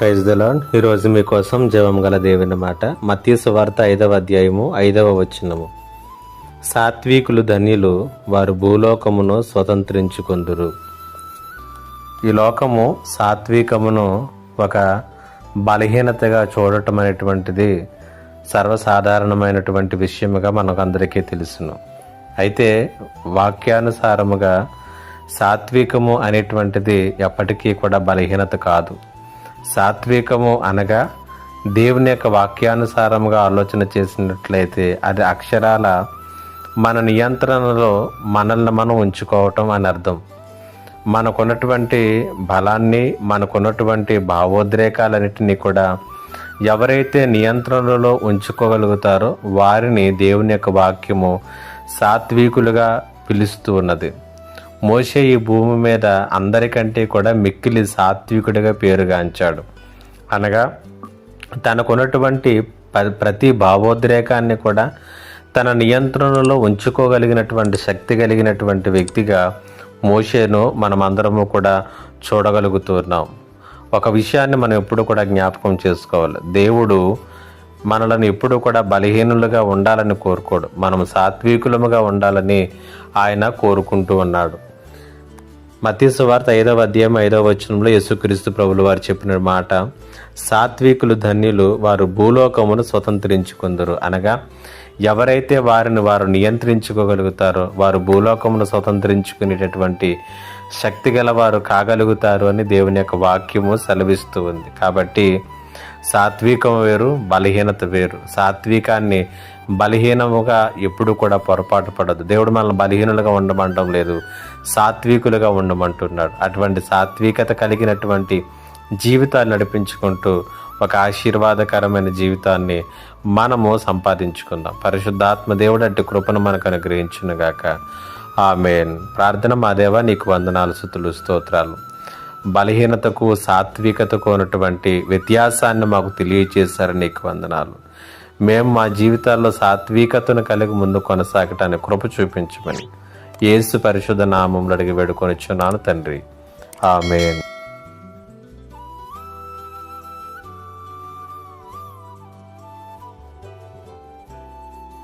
Praise the lord. ఈరోజు మీకోసం జీవం గల దేవుని మాట. మత్తయి సువార్త 5వ అధ్యాయము 5వ వచనము. సాత్వికులు ధన్యులు, వారు భూలోకమును స్వతంత్రించుకొందురు. ఈ లోకము సాత్వికమును ఒక బలహీనతగా చూడటం అనేటువంటిది సర్వసాధారణమైనటువంటి విషయముగా మనకందరికీ తెలుసును. అయితే వాక్యానుసారముగా సాత్వికము అనేటువంటిది ఎప్పటికీ కూడా బలహీనత కాదు. సాత్వికము అనగా దేవుని యొక్క వాక్యానుసారంగా ఆలోచన చేసినట్లయితే అది అక్షరాల మన నియంత్రణలో మనల్ని మనం ఉంచుకోవటం అని అర్థం. మనకున్నటువంటి బలాన్ని, మనకున్నటువంటి భావోద్రేకాలన్నిటినీ కూడా ఎవరైతే నియంత్రణలో ఉంచుకోగలుగుతారో వారిని దేవుని యొక్క వాక్యము సాత్వికులుగా పిలుస్తూ ఉన్నది. మోషే ఈ భూమి మీద అందరికంటే కూడా మిక్కిలి సాత్వికుడిగా పేరుగాంచాడు. అనగా తనకున్నటువంటి ప్రతి భావోద్రేకాన్ని కూడా తన నియంత్రణలో ఉంచుకోగలిగినటువంటి శక్తి కలిగినటువంటి వ్యక్తిగా మోషేను మనమందరము కూడా చూడగలుగుతున్నాం. ఒక విషయాన్ని మనం ఎప్పుడు కూడా జ్ఞాపకం చేసుకోవాలి. దేవుడు మనలను ఎప్పుడు కూడా బలహీనులుగా ఉండాలని కోరుకోడు. మనం సాత్వికులముగా ఉండాలని ఆయన కోరుకుంటూ ఉన్నాడు. మత్తయి సువార్త 5వ అధ్యాయం 5వ వచనంలో యేసుక్రీస్తు ప్రభులు వారు చెప్పిన మాట, సాత్వికులు ధన్యులు, వారు భూలోకమును స్వతంత్రించుకుందరు. అనగా ఎవరైతే వారిని వారు నియంత్రించుకోగలుగుతారో వారు భూలోకమును స్వతంత్రించుకునేటటువంటి శక్తి గల వారు కాగలుగుతారు అని దేవుని యొక్క వాక్యము సెలవిస్తూ ఉంది. కాబట్టి సాత్వికం వేరు, బలహీనత వేరు. సాత్వికాన్ని బలహీనముగా ఎప్పుడు కూడా పొరపాటు పడదు. దేవుడు మనల్ని బలహీనులుగా ఉండమంటం లేదు, సాత్వికులుగా ఉండమంటున్నాడు. అటువంటి సాత్వికత కలిగినటువంటి జీవితాలు నడిపించుకుంటూ ఒక ఆశీర్వాదకరమైన జీవితాన్ని మనము సంపాదించుకుందాం. పరిశుద్ధాత్మ దేవుడు అట్టి కృపను మనకు అనుగ్రహించునుగాక. ఆమేన్. ప్రార్థన. మా దేవా, నీకు వందనాలు, స్తుతులు, స్తోత్రాలు. బలహీనతకు సాత్వికతకు ఉన్నటువంటి వ్యత్యాసాన్ని మాకు తెలియజేశారు. నీకు వందనాలు. మేము మా జీవితాల్లో సాత్వికతను కలిగి ముందు కొనసాగటానికి కృప చూపించమని యేసు పరిశుద్ధ నామములో అడిగి వేడుకొనిచున్నాను తండ్రి. ఆమేన్.